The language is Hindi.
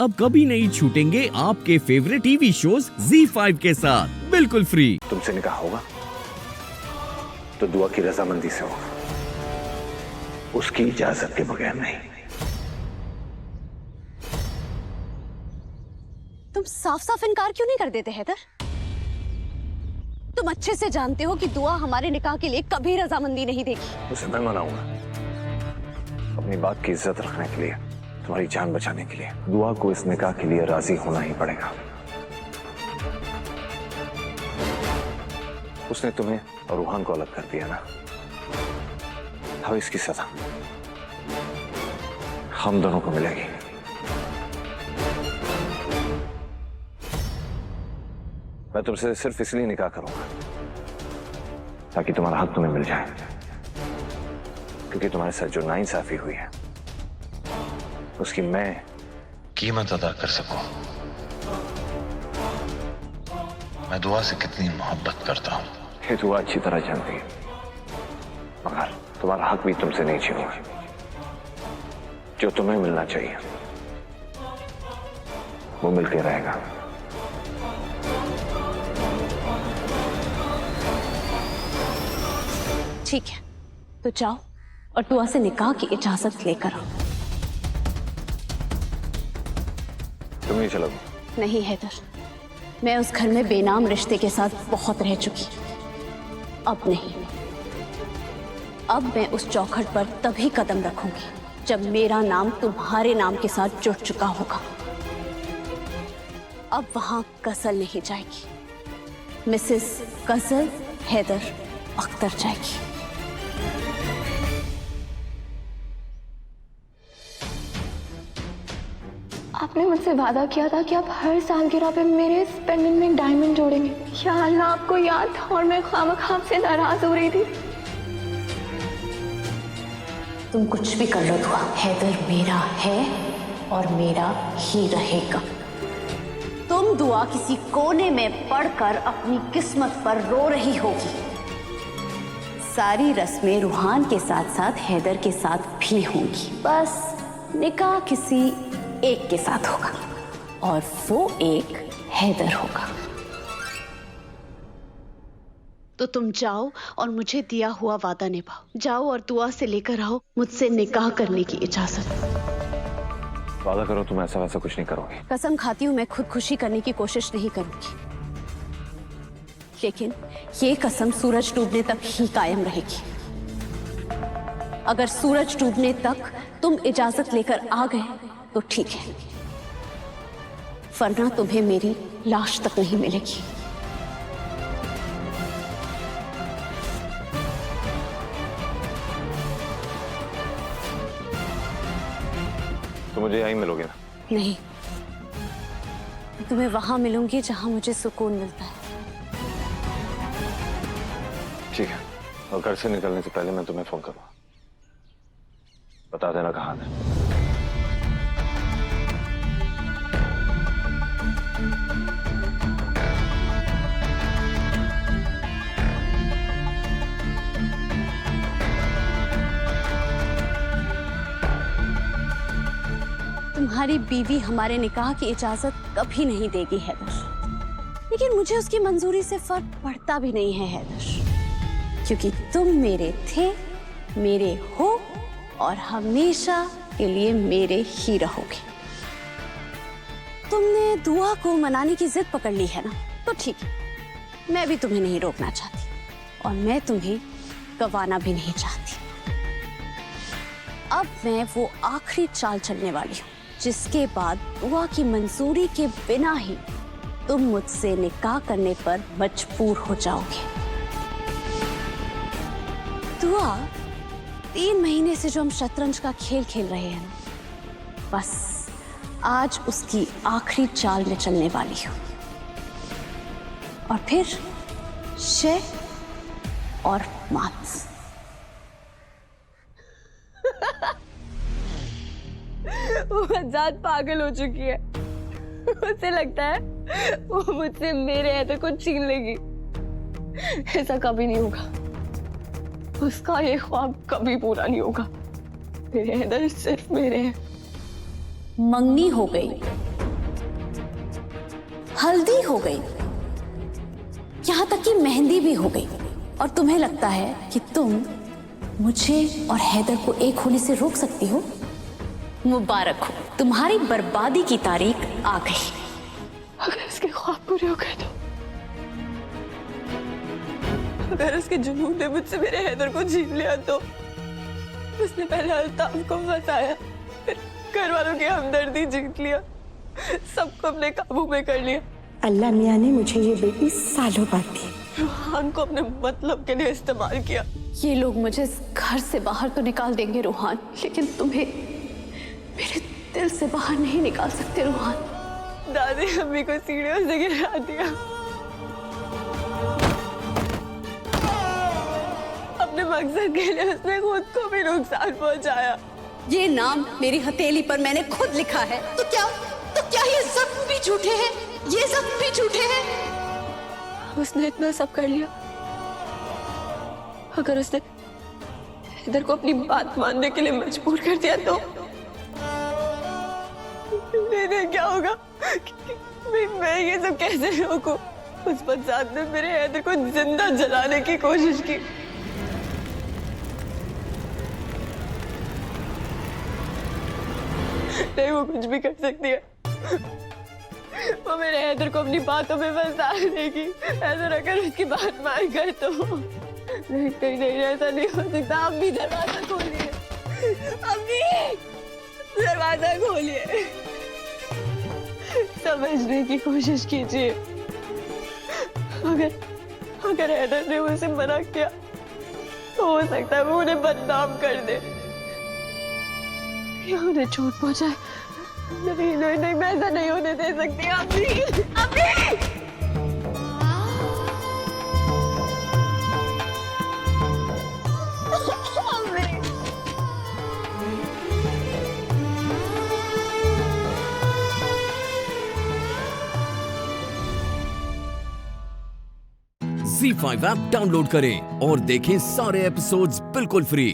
अब कभी नहीं छूटेंगे आपके फेवरेट टीवी शोज ZEE5 के साथ बिल्कुल फ्री। तुमसे निकाह होगा तो दुआ की रजामंदी से होगा, उसकी इजाजत के बगैर नहीं। तुम साफ साफ इनकार क्यों नहीं कर देते हैदर? तुम अच्छे से जानते हो कि दुआ हमारे निकाह के लिए कभी रजामंदी नहीं देगी। उसे मैं मनाऊंगा अपनी बात की इज्जत रखने के लिए, तुम्हारी जान बचाने के लिए। दुआ को इस निकाह के लिए राजी होना ही पड़ेगा। उसने तुम्हें और रूहान को अलग कर दिया ना, अब इसकी सजा हम दोनों को मिलेगी। मैं तुमसे सिर्फ इसलिए निकाह करूंगा ताकि तुम्हारा हक तुम्हें मिल जाए, क्योंकि तुम्हारे साथ जो नाइंसाफी हुई है उसकी मैं कीमत अदा कर सकूं। मैं दुआ से कितनी मोहब्बत करता हूं ये दुआ अच्छी तरह जानती है, मगर तुम्हारा हक भी तुमसे नहीं छीनूंगा। जो तुम्हें मिलना चाहिए वो मिलके रहेगा। ठीक है, तो जाओ और दुआ से निकाह की इजाजत लेकर आओ। तुम नहीं चलोगे? नहीं हैदर, मैं उस घर में बेनाम रिश्ते के साथ बहुत रह चुकी, अब नहीं। अब मैं उस चौखट पर तभी कदम रखूंगी जब मेरा नाम तुम्हारे नाम के साथ जुड़ चुका होगा। अब वहां गजल नहीं जाएगी, मिसेस गजल हैदर अख्तर जाएगी। आपने मुझसे वादा किया था कि आप हर सालगिरह पे मेरे इस पेंडेंट में एक डायमंड जोड़ेंगे। या अल्लाह, आपको याद था और मैं खामखा आपसे नाराज हो रही थी। तुम कुछ भी कर लो दुआ, हैदर मेरा है और मेरा ही रहेगा। तुम दुआ किसी कोने में पड़कर अपनी किस्मत पर रो रही होगी। सारी रस्में रूहान के साथ साथ हैदर के साथ भी होंगी, बस निकाह किसी एक के साथ होगा और वो एक हैदर होगा। तो तुम जाओ और मुझे दिया हुआ वादा निभाओ। जाओ और दुआ से लेकर आओ मुझसे निकाह करने की इजाजत। वादा करो तुम ऐसा वैसा कुछ नहीं करोगे। कसम खाती हूं मैं खुदकुशी करने की कोशिश नहीं करूंगी, लेकिन ये कसम सूरज डूबने तक ही कायम रहेगी। अगर सूरज डूबने तक तुम इजाजत लेकर आ गए तो ठीक है, वरना तुम्हें मेरी लाश तक नहीं मिलेगी। तो मुझे यहीं मिलोगे ना? नहीं, तुम्हें वहां मिलूंगी जहां मुझे सुकून मिलता है। ठीक है, और घर से निकलने से पहले मैं तुम्हें फोन करूंगा, बता देना कहाँ है। तुम्हारी बीवी हमारे निकाह की इजाजत कभी नहीं देगी हैदर, लेकिन मुझे उसकी मंजूरी से फर्क पड़ता भी नहीं है हैदर, क्योंकि तुम मेरे थे, मेरे हो और हमेशा के लिए मेरे ही रहोगे। तुमने दुआ को मनाने की जिद पकड़ ली है ना, तो ठीक है, मैं भी तुम्हें नहीं रोकना चाहती और मैं तुम्हें गंवाना भी नहीं चाहती। अब मैं वो आखिरी चाल चलने वाली हूँ जिसके बाद दुआ की मंजूरी के बिना ही तुम मुझसे निकाह करने पर मजबूर हो जाओगे। दुआ, 3 महीने से जो हम शतरंज का खेल खेल रहे हैं ना, बस आज उसकी आखिरी चाल में चलने वाली हूं और फिर शे और मात। वो आजाद पागल हो चुकी है। उसे लगता है वो मुझसे मेरे हैदर को छीन लेगी। ऐसा कभी नहीं होगा, उसका ये ख्वाब कभी पूरा नहीं होगा। मेरे हैदर सिर्फ मेरे हैं। मंगनी हो गई हल्दी हो गई, यहां तक कि मेहंदी भी हो गई, और तुम्हें लगता है कि तुम मुझे और हैदर को एक होने से रोक सकती हो? मुबारक हो, तुम्हारी बर्बादी की तारीख आ गई। अगर उसके ख्वाब पूरे हो गए तो, अगर उसके जुनून ने मुझसे मेरे हैदर को छीन लिया तो, उसने पहले अल्ताफ को फंसाया, फिर घर वालों की हमदर्दी जीत लिया, सबको अपने काबू में कर लिया। अल्लाह मियाँ ने मुझे ये बेटी सालों बाद दी। रूहान को अपने मतलब के लिए इस्तेमाल किया। ये लोग मुझे इस घर से बाहर तो निकाल देंगे रूहान, लेकिन तुम्हें मेरे दिल से बाहर नहीं निकाल सकते रूहान। दादी अम्मी को सीढ़ियों से गिरा दिया, अपने मकसद के लिए उसने खुद को भी नुकसान पहुंचाया। ये नाम मेरी हथेली पर मैंने खुद लिखा है, तो क्या ये जख्म भी झूठे हैं? ये जख्म भी झूठे हैं? उसने इतना सब कर लिया, अगर उसने इधर को अपनी बात मानने के लिए मजबूर कर दिया तो मेरे क्या होगा? मैं ये सब कैसे रोकूं? उस बदजात ने मेरे हैदर को जिंदा जलाने की कोशिश की। नहीं, वो कुछ भी कर सकती है। वो मेरे हैदर को अपनी बातों में फंसा देगी। हैदर अगर उसकी बात मान गए तो नहीं, ऐसा नहीं हो सकता। आप भी दरवाजा खोलिए, अम्मी दरवाजा खोलिए, समझने की कोशिश कीजिए। अगर हैदर ने मुझसे मना किया तो हो सकता है वो उन्हें बदनाम कर दे या उन्हें चोट पहुंचाए। नहीं, मैं ऐसा नहीं होने दे सकती। अम्मी Z5 ऐप डाउनलोड करें और देखें सारे एपिसोड्स बिल्कुल फ्री।